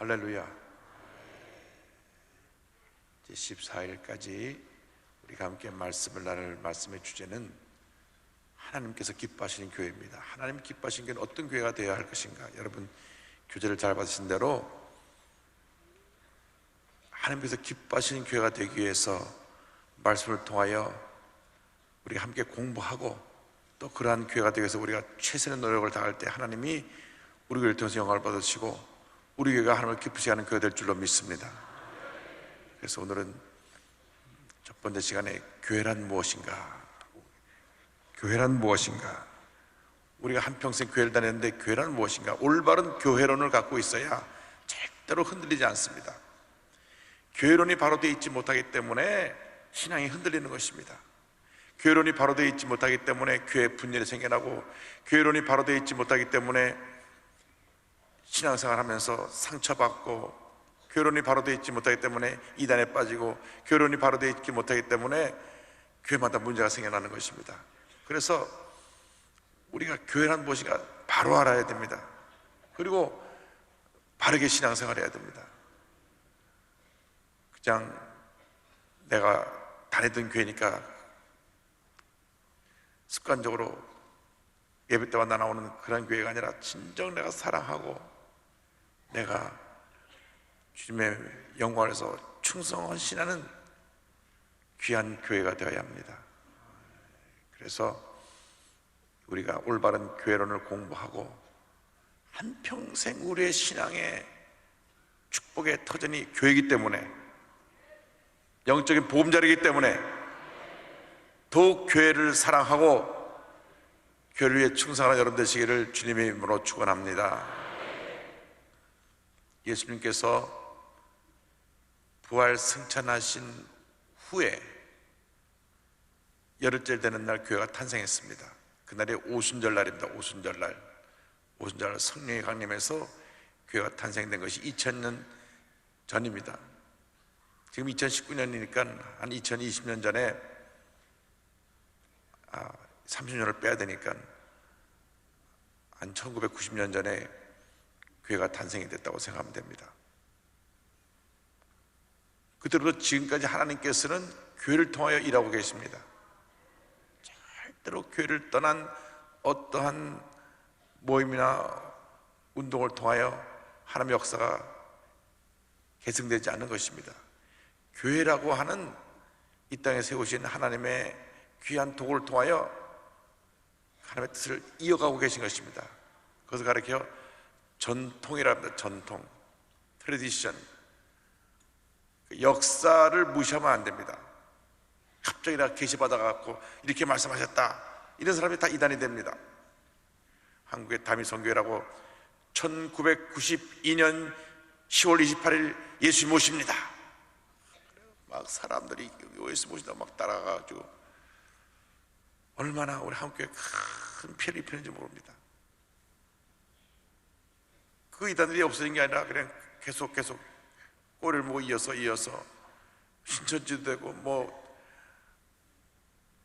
할렐루야. 이제 14일까지 우리가 함께 말씀을 나눌 말씀의 주제는 하나님께서 기뻐하시는 교회입니다. 하나님 기뻐하시는 교회는 어떤 교회가 되어야 할 것인가? 여러분 교제를 잘 받으신 대로 하나님께서 기뻐하시는 교회가 되기 위해서 말씀을 통하여 우리가 함께 공부하고 또 그러한 교회가 되기 위해서 우리가 최선의 노력을 다할 때 하나님이 우리 교회를 통해서 영광을 받으시고 우리 교회가 하나님을 기쁘시게 하는 교회가 될 줄로 믿습니다. 그래서 오늘은 첫 번째 시간에 교회란 무엇인가? 교회란 무엇인가? 우리가 한평생 교회를 다녔는데 교회란 무엇인가? 올바른 교회론을 갖고 있어야 절대로 흔들리지 않습니다. 교회론이 바로 되어 있지 못하기 때문에 신앙이 흔들리는 것입니다. 교회론이 바로 되어 있지 못하기 때문에 교회 분열이 생겨나고, 교회론이 바로 되어 있지 못하기 때문에 신앙생활 하면서 상처받고, 교회론이 바로 되어 있지 못하기 때문에 이단에 빠지고, 교회론이 바로 되어 있지 못하기 때문에 교회마다 문제가 생겨나는 것입니다. 그래서 우리가 교회란 무엇인가 바로 알아야 됩니다. 그리고 바르게 신앙생활 해야 됩니다. 그냥 내가 다니던 교회니까 습관적으로 예배 때마다 나오는 그런 교회가 아니라 진정 내가 사랑하고 내가 주님의 영광을 위해서 충성헌신하는 귀한 교회가 되어야 합니다. 그래서 우리가 올바른 교회론을 공부하고 한평생 우리의 신앙의 축복의 터전이 교회이기 때문에, 영적인 보험자리이기 때문에 더욱 교회를 사랑하고 교회를 위해 충성하는 여러분 되시기를 주님의 이름으로 축원합니다. 예수님께서 부활 승천하신 후에 열흘째 되는 날 교회가 탄생했습니다. 그날이 오순절날입니다. 오순절날 성령이 강림해서 교회가 탄생된 것이 2000년 전입니다. 지금 2019년이니까 한 2020년 전에 30년을 빼야 되니까 한 1990년 전에 교회가 탄생이 됐다고 생각하면 됩니다. 그때부터 지금까지 하나님께서는 교회를 통하여 일하고 계십니다. 절대로 교회를 떠난 어떠한 모임이나 운동을 통하여 하나님의 역사가 계승되지 않는 것입니다. 교회라고 하는 이 땅에 세우신 하나님의 귀한 도구를 통하여 하나님의 뜻을 이어가고 계신 것입니다. 그것을 가리켜 전통이라 합니다. 전통, 트래디션. 역사를 무시하면 안 됩니다. 갑자기 나 계시받아갖고 이렇게 말씀하셨다, 이런 사람이 다 이단이 됩니다. 한국의 다미성교회라고 1992년 10월 28일 예수님 오십니다, 막 사람들이 예수 모신다고 막 따라가가지고 얼마나 우리 한국교회에 큰 피해를 입히는지 모릅니다. 그 이단들이 없어진 게 아니라 그냥 계속 꼬리를 보고 이어서 신천지도 되고 뭐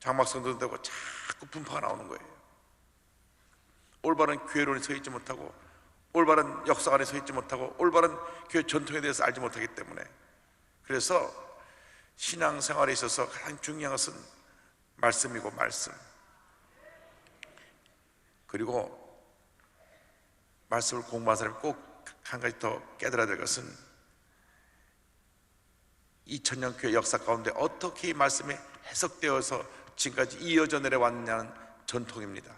장막성도 되고 자꾸 분파가 나오는 거예요. 올바른 교회론에 서 있지 못하고, 올바른 역사 안에 서 있지 못하고, 올바른 교회 전통에 대해서 알지 못하기 때문에. 그래서 신앙생활에 있어서 가장 중요한 것은 말씀이고 말씀. 그리고 말씀을 공부한 사람이 꼭 한 가지 더 깨달아야 될 것은 2000년 교회 역사 가운데 어떻게 이 말씀이 해석되어서 지금까지 이어져 내려왔냐는 전통입니다.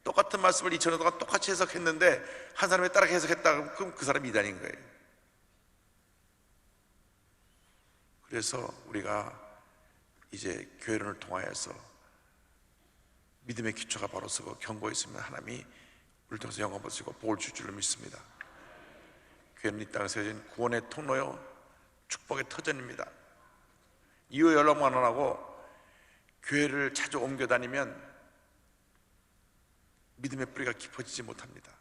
똑같은 말씀을 2000년 동안 똑같이 해석했는데 한 사람이 따라 해석했다 그럼 그 사람이 이단인 거예요. 그래서 우리가 이제 교회론을 통하여서 믿음의 기초가 바로 서고 견고히 있으면 하나님이 우리를 통해서 영광 받으시고 복을 줄 줄로 믿습니다. 교회는 이 땅에 세워진 구원의 통로요, 축복의 터전입니다. 이후 연락만 안 하고 교회를 자주 옮겨 다니면 믿음의 뿌리가 깊어지지 못합니다.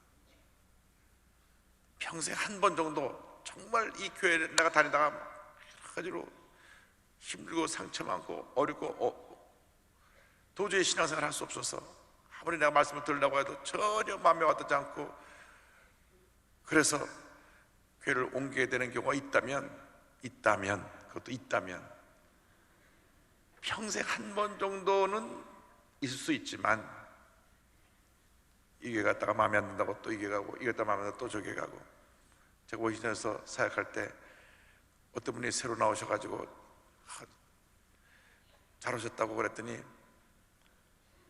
평생 한 번 정도 정말 이 교회를 내가 다니다가 여러 가지로 힘들고 상처 많고 어렵고 도저히 신앙생활 할 수 없어서 아무리 내가 말씀을 들으려고 해도 전혀 마음에 와닿지 않고, 그래서 교회를 옮기게 되는 경우가 그것도 있다면 평생 한 번 정도는 있을 수 있지만, 이 교회 갔다가 마음에 안 든다고 또 이 교회 가고, 이 교회 갔다가 마음에 안 든다고 또 저 교회 가고. 제가 워싱턴에서 사역할 때 어떤 분이 새로 나오셔가지고 잘 오셨다고 그랬더니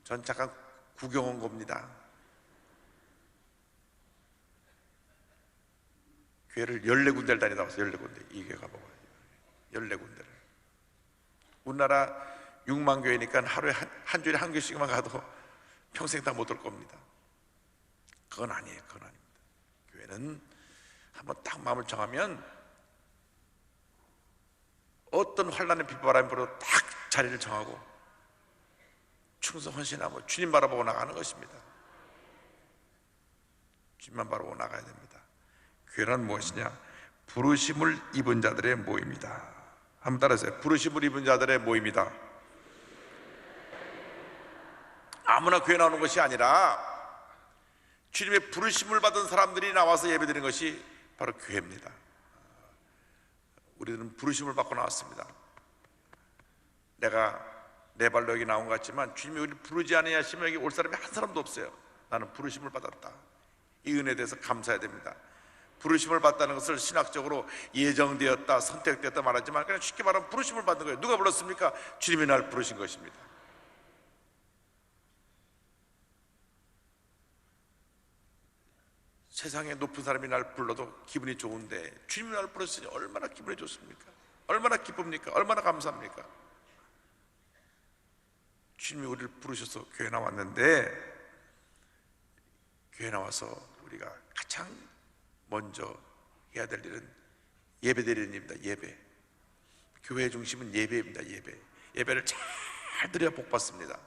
전 잠깐 구경 온 겁니다. 교회를 14군데를 다니다 왔어요. 14군데. 이 교회 가보고 14군데를. 우리나라 6만 교회니까 하루에 한 주일에 한 교회씩만 가도 평생 다 못 올 겁니다. 그건 아니에요. 그건 아닙니다. 교회는 한번 딱 마음을 정하면 어떤 환난의 빗바람이 불어도 딱 자리를 정하고 충성 헌신하고 주님 바라보고 나가는 것입니다. 주님만 바라보고 나가야 됩니다. 교회란 무엇이냐? 부르심을 입은 자들의 모임이다. 한번 따라하세요. 부르심을 입은 자들의 모임이다. 아무나 교회 나오는 것이 아니라 주님의 부르심을 받은 사람들이 나와서 예배드리는 것이 바로 교회입니다. 우리들은 부르심을 받고 나왔습니다. 내가 내 발로 여기 나온 것 같지만 주님이 우리를 부르지 아니하시면 여기 올 사람이 한 사람도 없어요. 나는 부르심을 받았다. 이 은혜에 대해서 감사해야 됩니다. 부르심을 받다는 것을 신학적으로 예정되었다, 선택되었다 말하지만 그냥 쉽게 말하면 부르심을 받는 거예요. 누가 불렀습니까? 주님이 날 부르신 것입니다. 세상에 높은 사람이 날 불러도 기분이 좋은데 주님이 날 부르시니 얼마나 기분이 좋습니까? 얼마나 기쁩니까? 얼마나 감사합니까? 주님이 우리를 부르셔서 교회 나왔는데, 교회 나와서 우리가 가장 먼저 해야 될 일은 예배 드리는 일입니다. 예배. 교회의 중심은 예배입니다. 예배를 잘 드려야 복 받습니다.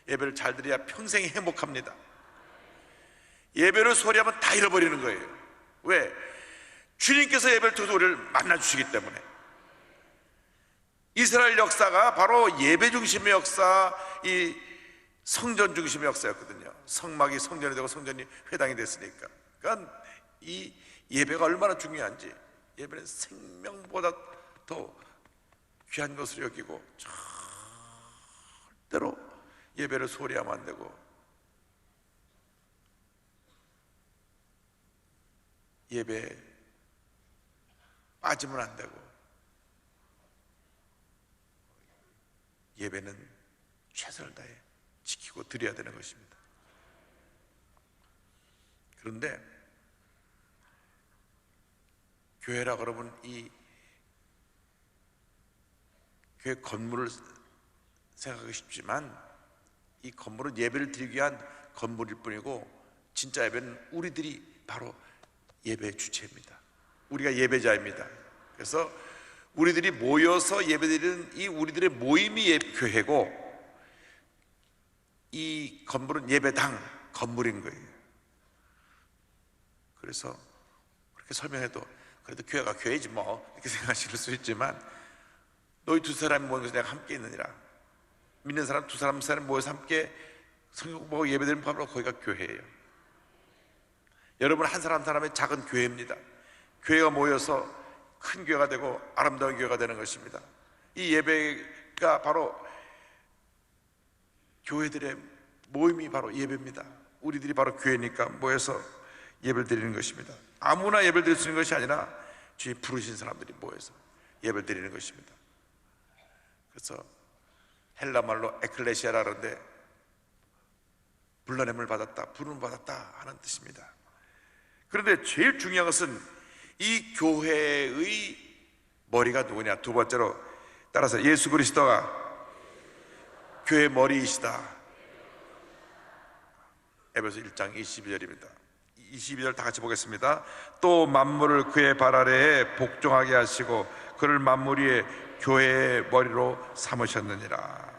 예배를 잘 드려야 평생 행복합니다. 예배를 소홀히하면 다 잃어버리는 거예요. 왜? 주님께서 예배를 통해서 우리를 만나주시기 때문에. 이스라엘 역사가 바로 예배 중심의 역사, 이 성전 중심의 역사였거든요. 성막이 성전이 되고 성전이 회당이 됐으니까. 그러니까 이 예배가 얼마나 중요한지, 예배는 생명보다 더 귀한 것으로 여기고 절대로 예배를 소홀히 하면 안 되고, 예배에 빠지면 안 되고, 예배는 최선을 다해 지키고 드려야 되는 것입니다. 그런데 교회라 그러면 이 교회 건물을 생각하기 쉽지만 이 건물은 예배를 드리기 위한 건물일 뿐이고 진짜 예배는 우리들이 바로 예배의 주체입니다. 우리가 예배자입니다. 그래서 우리들이 모여서 예배드리는 이 우리들의 모임이 교회고, 이 건물은 예배당 건물인 거예요. 그래서 그렇게 설명해도 그래도 교회가 교회지 뭐 이렇게 생각하실 수 있지만, 너희 두 사람이 모여서 내가 함께 있느니라. 믿는 사람 두 사람 세 사람 모여서 함께 성경 보고 예배드리면 바로 거기가 교회예요. 여러분 한 사람 한 사람의 작은 교회입니다. 교회가 모여서 큰 교회가 되고 아름다운 교회가 되는 것입니다. 이 예배가 바로 교회들의 모임이 바로 예배입니다. 우리들이 바로 교회니까 모여서 예배를 드리는 것입니다. 아무나 예배를 드릴 수 있는 것이 아니라 주님 부르신 사람들이 모여서 예배를 드리는 것입니다. 그래서 헬라 말로 에클레시아라 그러는데 불러냄을 받았다, 부름을 받았다 하는 뜻입니다. 그런데 제일 중요한 것은 이 교회의 머리가 누구냐? 두 번째로 따라서 예수 그리스도가 교회의 머리이시다. 에베소 1장 22절입니다. 22절 다 같이 보겠습니다. 또 만물을 그의 발 아래에 복종하게 하시고 그를 만물 위에 교회의 머리로 삼으셨느니라.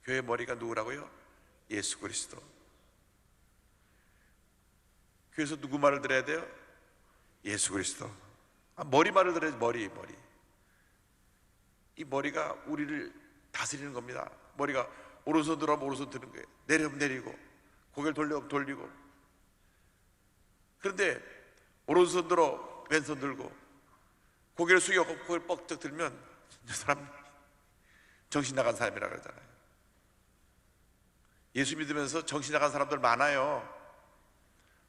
교회의 머리가 누구라고요? 예수 그리스도. 그래서 누구 말을 들어야 돼요? 예수 그리스도. 머리 말을 들어야지. 머리. 이 머리가 우리를 다스리는 겁니다. 머리가 오른손 들어가면 오른손 드는 거예요. 내리면 내리고, 고개를 돌리면 돌리고, 그런데 오른손 들어 왼손 들고 고개를 숙여 고개를 뻑쩍 들면 저 사람 정신 나간 사람이라 그러잖아요. 예수 믿으면서 정신 나간 사람들 많아요.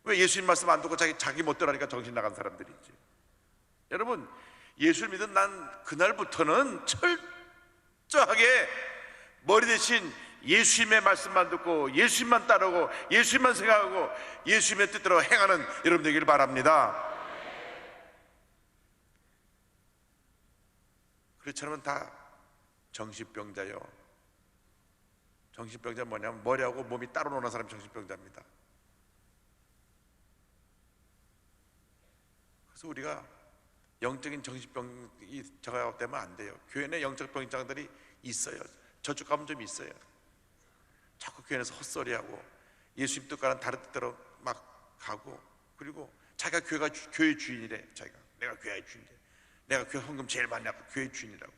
왜 예수님 말씀 안 듣고 자기 멋대로 하니까 정신 나간 사람들이지. 여러분, 예수를 믿은 난 그날부터는 철저하게 머리 대신 예수님의 말씀만 듣고 예수님만 따르고 예수님만 생각하고 예수님의 뜻대로 행하는 여러분 되기를 바랍니다. 그렇지 않으면 다 정신병자요. 정신병자 뭐냐면 머리하고 몸이 따로 노는 사람이 정신병자입니다. 그래서 우리가 영적인 정신병이 저가 되면 안 돼요. 교회 내 영적 병자들이 있어요. 저쪽 가면 좀 있어요. 자꾸 교회 내서 헛소리하고 예수님 뜻과는 다른 뜻대로 막 가고, 그리고 자기가 교회 주인이래. 자기가 내가 교회 주인이래. 내가 교회 헌금 제일 많이 받고 교회 주인이라고.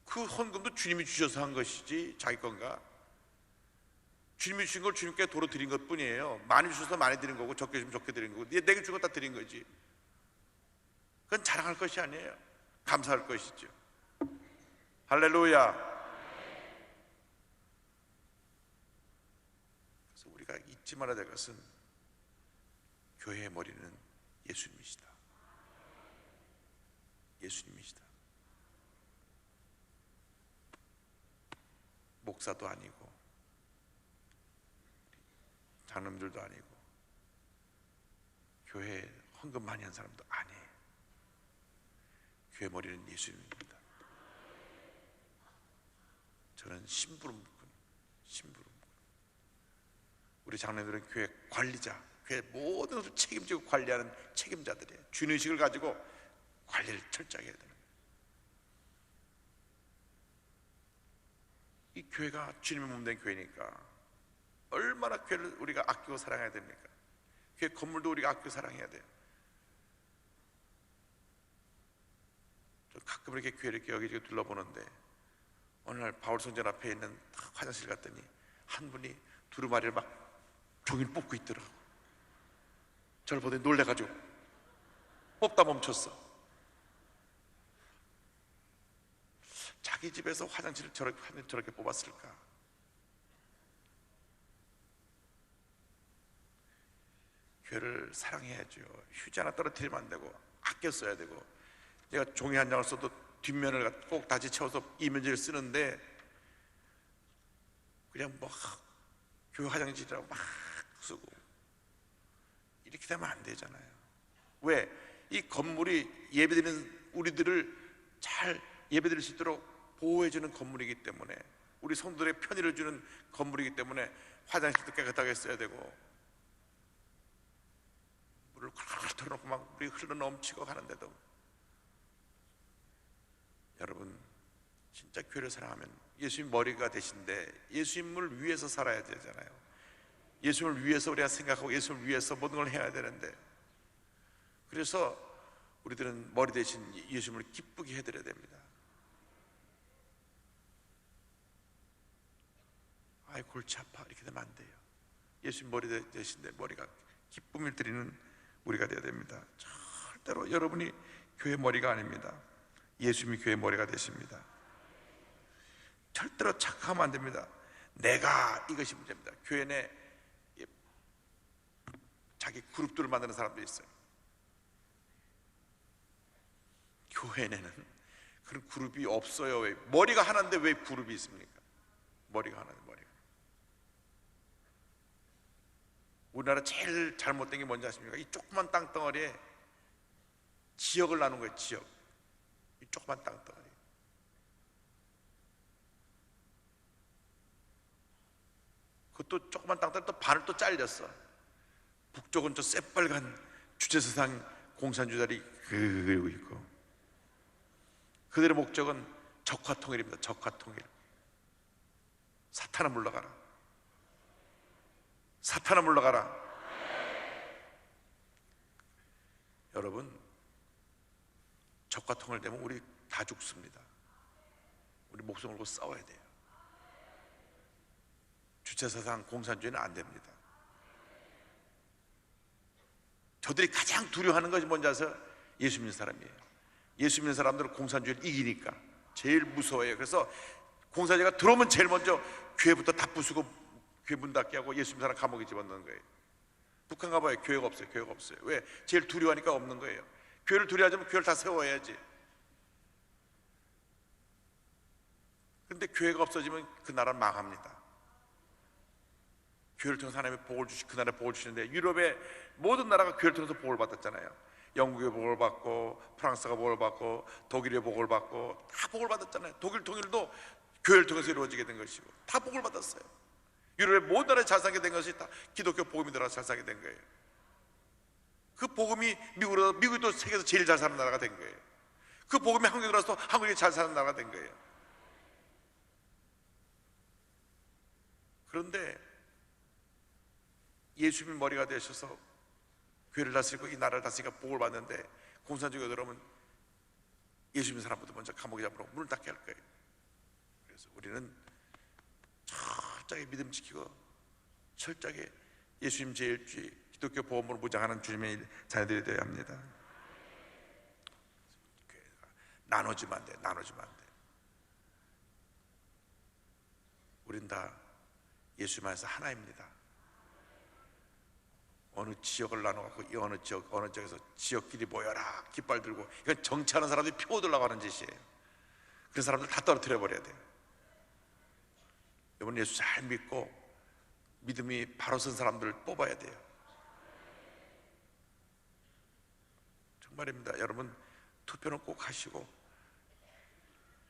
그 헌금도 주님이 주셔서 한 것이지 자기 건가? 주님이 주신 걸 주님께 도로 드린 것 뿐이에요. 많이 주셔서 많이 드린 거고 적게 주면 적게 드린 거고 내게 준 거 다 드린 거지. 그건 자랑할 것이 아니에요. 감사할 것이죠. 할렐루야. 그래서 우리가 잊지 말아야 될 것은 교회의 머리는 예수님이시다. 예수님이시다. 목사도 아니고 장로님들도 아니고 교회에 헌금 많이 한 사람도 아니에요. 교회 머리는 예수님입니다. 저는 심부름꾼. 우리 장로님들은 교회 관리자, 교회 모든 것을 책임지고 관리하는 책임자들이에요. 주인의식을 가지고 관리를 철저하게 해야 됩니다. 이 교회가 주님의 몸 된 교회니까 얼마나 교회를 우리가 아끼고 사랑해야 됩니까? 교회 건물도 우리가 아끼고 사랑해야 돼요. 저 가끔 이렇게 교회 이렇게 여기저기 둘러보는데 어느 날 바울성전 앞에 있는 화장실 갔더니 한 분이 두루마리를 막 종이를 뽑고 있더라고. 저를 보더니 놀래가지고 뽑다 멈췄어. 자기 집에서 화장실을 저렇게 뽑았을까? 교회를 사랑해야죠. 휴지 하나 떨어뜨리면 안 되고 아껴 써야 되고, 제가 종이 한 장을 써도 뒷면을 꼭 다시 채워서 이면지를 쓰는데 그냥 뭐 교회 화장실이라고 막 쓰고 이렇게 되면 안 되잖아요. 왜? 이 건물이 예배드리는 우리들을 잘 예배드릴 수 있도록 보호해주는 건물이기 때문에, 우리 성도들의 편의를 주는 건물이기 때문에 화장실도 깨끗하게 써야 되고, 물을 콸콸 털어놓고 막 물이 흘러 넘치고 가는데도, 여러분 진짜 교회를 사랑하면 예수님 머리가 되신데 예수님을 위해서 살아야 되잖아요. 예수님을 위해서 우리가 생각하고 예수님을 위해서 모든 걸 해야 되는데, 그래서 우리들은 머리 대신 예수님을 기쁘게 해드려야 됩니다. 아이 골치 아파 이렇게 되면 안 돼요. 예수님 머리 대신데 머리가 기쁨을 드리는 우리가 되어야 됩니다. 절대로 여러분이 교회 머리가 아닙니다. 예수님이 교회 머리가 되십니다. 절대로 착각하면 안 됩니다. 내가 이것이 문제입니다. 교회 내 자기 그룹들을 만드는 사람도 있어요. 교회 내는 그런 그룹이 없어요. 왜? 머리가 하나인데 왜 그룹이 있습니까? 머리가 하나인데 머리가. 우리나라 제일 잘못된 게 뭔지 아십니까? 이 조그만 땅덩어리에 지역을 나눈 거예요. 지역. 이 조그만 땅덩어리. 그것도 조그만 땅덩어리 또 반을 또 잘렸어. 북쪽은 저 새빨간 주체사상 공산주의자들이 그리고 있고, 그들의 목적은 적화통일입니다. 적화통일. 사탄아 물러가라. 사탄아 물러가라. 여러분, 적화통일 되면 우리 다 죽습니다. 우리 목숨을 걸고 싸워야 돼요. 주체사상 공산주의는 안 됩니다. 저들이 가장 두려워하는 것이 뭔지 아세요? 예수 믿는 사람이에요. 예수 믿는 사람들은 공산주의를 이기니까 제일 무서워해요. 그래서 공산주의가 들어오면 제일 먼저 교회부터 다 부수고 교회 문 닫게 하고 예수 믿는 사람 감옥에 집어넣는 거예요. 북한 가봐요. 교회가 없어요. 교회가 없어요. 왜? 제일 두려워하니까 없는 거예요. 교회를 두려워하자면 교회를 다 세워야지. 근데 교회가 없어지면 그 나라는 망합니다. 교회를 통해서 하나님의 복을 그 나라에 복을 주시는데, 유럽의 모든 나라가 교회를 통해서 복을 받았잖아요. 영국의 복을 받고, 프랑스가 복을 받고, 독일의 복을 받고, 다 복을 받았잖아요. 독일 통일도 교회를 통해서 이루어지게 된 것이고, 다 복을 받았어요. 유럽의 모든 나라에 잘 살게 된 것이 다 기독교 복음이 들어서 잘 살게 된 거예요. 그 복음이 미국이 또 세계에서 제일 잘 사는 나라가 된 거예요. 그 복음이 한국에 들어서 한국이 잘 사는 나라가 된 거예요. 그런데 예수님이 머리가 되셔서 교회를 다스리고 이 나라를 다스리니까 복을 받는데, 공산주의가 들어오면 예수 믿는 사람부터 먼저 감옥에 잡으러 문을 닫게 할 거예요. 그래서 우리는 철저하게 믿음 지키고 철저하게 예수님 제일주의 기독교 보험으로 무장하는 주님의 자녀들이 되어야 합니다. 나눠지면 안 돼. 나눠지면 안 돼. 우린 다 예수 안에서 하나입니다. 어느 지역을 나눠갖고 이 어느 지역에서 지역끼리 모여라 깃발 들고, 이건 정치하는 사람들이 표 얻으려고 하는 짓이에요. 그 사람들 다 떨어뜨려 버려야 돼요. 여러분, 예수 잘 믿고 믿음이 바로 선 사람들을 뽑아야 돼요. 정말입니다. 여러분, 투표는 꼭 하시고,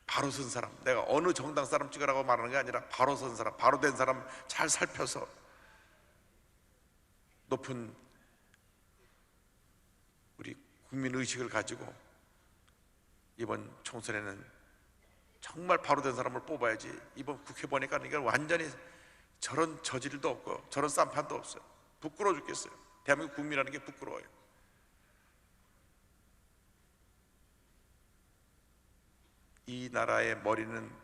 바로 선 사람, 내가 어느 정당 사람 찍으라고 말하는 게 아니라 바로 선 사람, 바로 된 사람 잘 살펴서 높은 우리 국민 의식을 가지고 이번 총선에는 정말 바로 된 사람을 뽑아야지. 이번 국회 보니까 이건 완전히 저런 저질도 없고 저런 쌈판도 없어요. 부끄러워 죽겠어요. 대한민국 국민이라는 게 부끄러워요. 이 나라의 머리는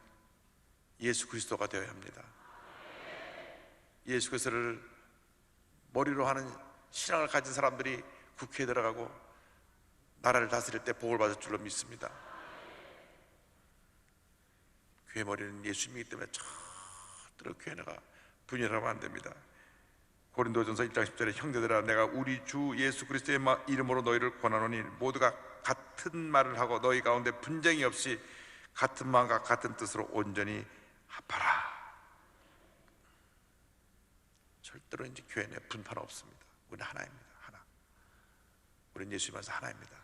예수 그리스도가 되어야 합니다. 예수 그리스도를 머리로 하는 신앙을 가진 사람들이 국회에 들어가고 나라를 다스릴 때 복을 받을 줄로 믿습니다. 교회 머리는 예수님이기 때문에 절대로 교회가 분열하면 안 됩니다. 고린도전서 1장 10절에 형제들아, 내가 우리 주 예수 그리스도의 이름으로 너희를 권하노니 모두가 같은 말을 하고 너희 가운데 분쟁이 없이 같은 마음과 같은 뜻으로 온전히 합하라. 절대로 이제 교회 내 분파는 없습니다. 우리는 하나입니다. 하나. 우리는 예수님 안에서 하나입니다.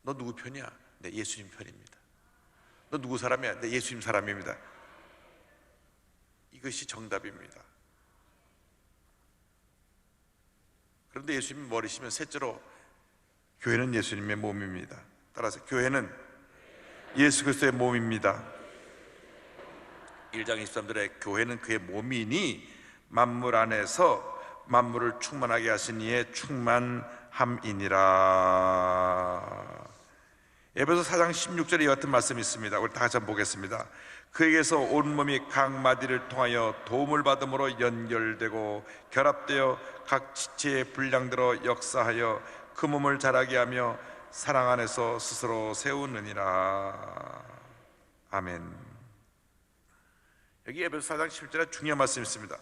너 누구 편이야? 네, 예수님 편입니다. 너 누구 사람이야? 네, 예수님 사람입니다. 이것이 정답입니다. 그런데 예수님이 머리시면 셋째로, 교회는 예수님의 몸입니다. 따라서 교회는 예수 그리스도의 몸입니다. 1장 23절에 교회는 그의 몸이니 만물 안에서 만물을 충만하게 하신 이의 충만함이니라. 에베소 4장 16절에 이와 같은 말씀이 있습니다. 우리 다 같이 한번 보겠습니다. 그에게서 온몸이 각 마디를 통하여 도움을 받음으로 연결되고 결합되어 각 지체의 분량대로 역사하여 그 몸을 자라게 하며 사랑 안에서 스스로 세우느니라. 아멘. 여기 에베소 4장 17절에 중요한 말씀이 있습니다.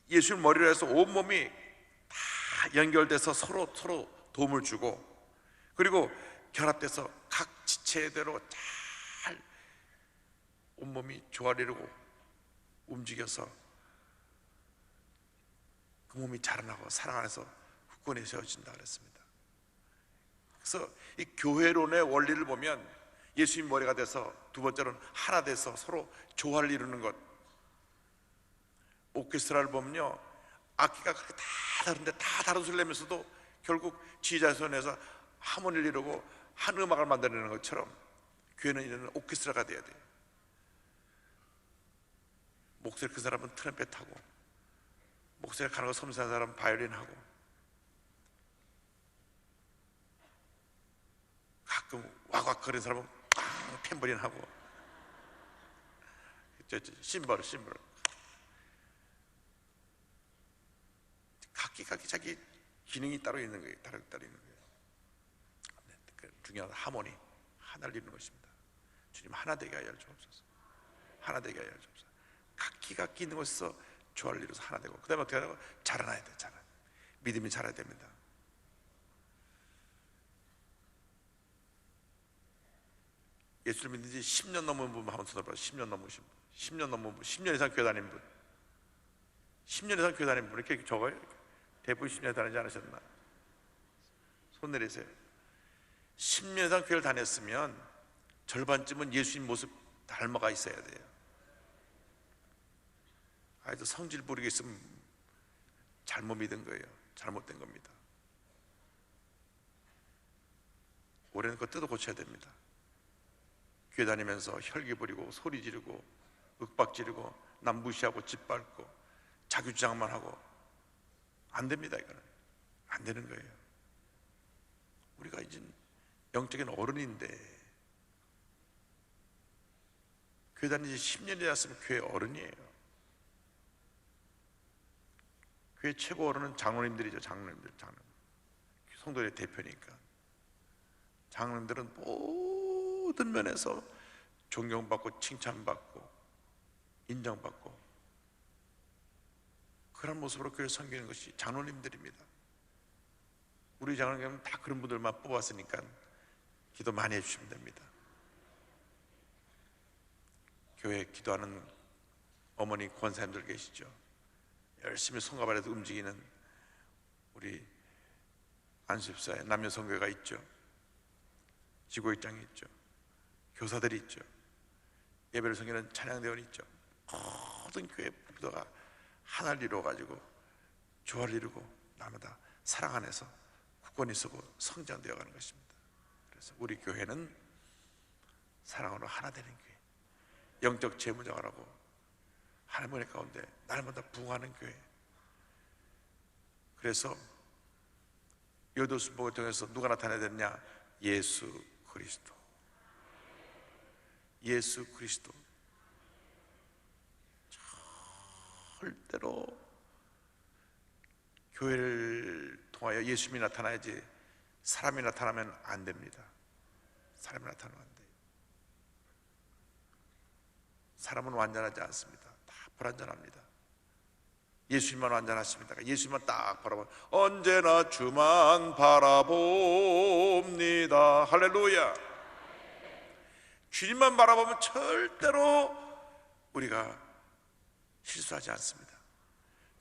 예수를 머리로 해서 온몸이 다 연결돼서 서로 도움을 주고, 그리고 결합돼서 각 지체대로 잘 온몸이 조화를 움직여서 그 몸이 자라나고 사랑 안에서 굳건히 세워진다 그랬습니다. 그래서 이 교회론의 원리를 보면 예수님 머리가 돼서, 두 번째로는 하나 돼서 서로 조화를 이루는 것. 오케스트라를 보면요, 악기가 그렇게 다 다른데 다 다른 소리를 내면서도 결국 지휘자의 손에서 하모니를 이루고 한 음악을 만들어내는 것처럼 교회는 이런 오케스트라가 돼야 돼요. 목소리 큰 사람은 트럼펫 하고, 목소리가 가는 거 섬세한 사람은 바이올린 하고, 가끔 와곽거리는 사람은 탬버린 하고, 심벌. 각기 자기 기능이 따로 있는 거예요. 따로 있는 거예요. 그 중요한 하모니, 하나를 이루는 것입니다. 주님 하나 되게 하여 주옵소서. 하나 되게 하여 주옵소서. 각기 있는 곳에서 조화를 이루어서 하나 되고, 그 다음에 어떻게 하고? 자라나야 돼. 믿음이 자라야 됩니다. 예수를 믿는 지 10년 넘은 분 한번 손들어봐요. 10년 넘으신 분, 10년 넘은 분, 10년 이상 교회 다닌 분, 10년 이상 교회 다닌 분 이렇게 적어요? 대부분 10년 다니지 않으셨나? 손 내리세요. 10년 이상 교회를 다녔으면 절반쯤은 예수님 모습 닮아가 있어야 돼요. 아이도 성질 부리게 있으면 잘못 믿은 거예요. 잘못된 겁니다. 올해는 그거 뜯어 고쳐야 됩니다. 교회 다니면서 혈기 부리고 소리 지르고 윽박 지르고 남 무시하고 짓밟고 자기 주장만 하고 안 됩니다. 이거는 안 되는 거예요. 우리가 이제 영적인 어른인데, 교회 다닌 지 10년이 되었으면 교회 어른이에요. 교회 최고 어른은 장로님들이죠. 장로님들. 성도의 대표니까. 장로님들은 모든 면에서 존경받고 칭찬받고 인정받고 그런 모습으로 교회를 섬기는 것이 장로님들입니다. 우리 장로님은 다 그런 분들만 뽑았으니까 기도 많이 해주시면 됩니다. 교회 기도하는 어머니 권사님들 계시죠? 열심히 손과 발에서 움직이는 우리 안수집사에 남녀성교회가 있죠. 지구회장이 있죠. 교사들이 있죠. 예배를 섬기는 찬양대원이 있죠. 모든 교회 부도가 하나를 이루어가지고 조화를 이루고 날마다 사랑 안에서 굳건히 서고 성장되어 가는 것입니다. 그래서 우리 교회는 사랑으로 하나 되는 교회, 영적 재무장하라고 하나님 은혜 가운데 날마다 부흥하는 교회. 그래서 요도수복을 통해서 누가 나타나야 되느냐? 예수 그리스도. 예수 그리스도. 절대로 교회를 통하여 예수님이 나타나야지 사람이 나타나면 안 됩니다. 사람이 나타나면 안 돼요. 사람은 완전하지 않습니다. 다 불완전합니다. 예수님만 완전하십니다. 예수님만 딱 바라보면 언제나 주만 바라봅니다. 할렐루야. 주님만 바라보면 절대로 우리가 실수하지 않습니다.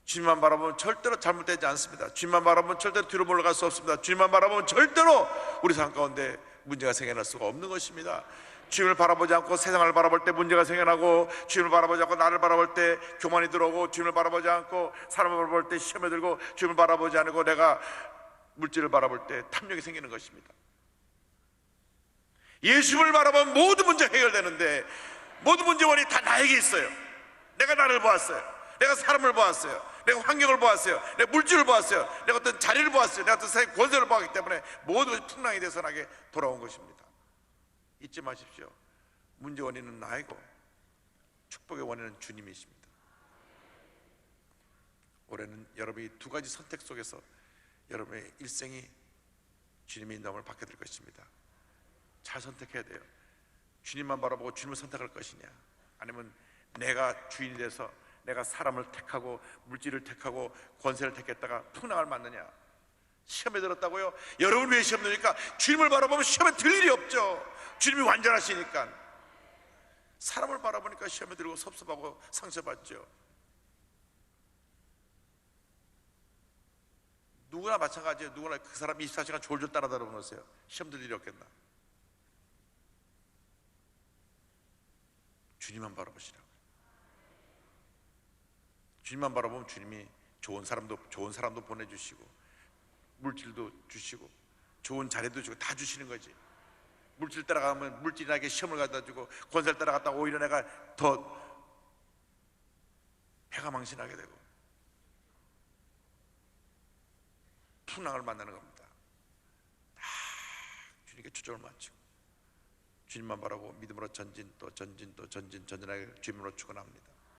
주님만 바라보면 절대로 잘못되지 않습니다. 주님만 바라보면 절대로 뒤로 물러갈 수 없습니다. 주님만 바라보면 절대로 우리 삶 가운데 문제가 생겨날 수가 없는 것입니다. 주님을 바라보지 않고 세상을 바라볼 때 문제가 생겨나고, 주님을 바라보지 않고 나를 바라볼 때 교만이 들어오고, 주님을 바라보지 않고 사람을 바라볼 때 시험에 들고, 주님을 바라보지 않고 내가 물질을 바라볼 때 탐욕이 생기는 것입니다. 예수를 바라보면 모든 문제가 해결되는데, 모든 문제 원인이 다 나에게 있어요. 내가 나를 보았어요. 내가 사람을 보았어요. 내가 환경을 보았어요. 내가 물질을 보았어요. 내가 어떤 자리를 보았어요. 내가 어떤 사회 권세를 보았기 때문에 모든 것이 풍랑이 돼서 나에게 돌아온 것입니다. 잊지 마십시오. 문제 원인은 나이고 축복의 원인은 주님이십니다. 올해는 여러분이 두 가지 선택 속에서 여러분의 일생이 주님의 인도함을 받게 될 것입니다. 잘 선택해야 돼요. 주님만 바라보고 주님을 선택할 것이냐, 아니면 내가 주인이 돼서 내가 사람을 택하고 물질을 택하고 권세를 택했다가 풍랑을 맞느냐. 시험에 들었다고요? 여러분 왜 시험 드니까? 주님을 바라보면 시험에 들 일이 없죠. 주님이 완전하시니까. 사람을 바라보니까 시험에 들고 섭섭하고 상처받죠. 누구나 마찬가지예요. 누구나 그 사람 24시간 졸졸 따라다녀 보세요. 시험 들 일이 없겠나? 주님만 바라보시라고. 주님만 바라보면 주님이 좋은 사람도 보내주시고, 물질도 주시고, 좋은 자리도 주고, 다 주시는 거지. 물질 따라가면 물질이 나에게 시험을 갖다 주고, 권세를 따라갔다 오히려 내가 더 해가 망신하게 되고 풍랑을 만나는 겁니다. 다 주님께 초점을 맞추고 주님만 바라고 믿음으로 전진 또 전진 또 전진, 전진하게 주님으로 축원합니다.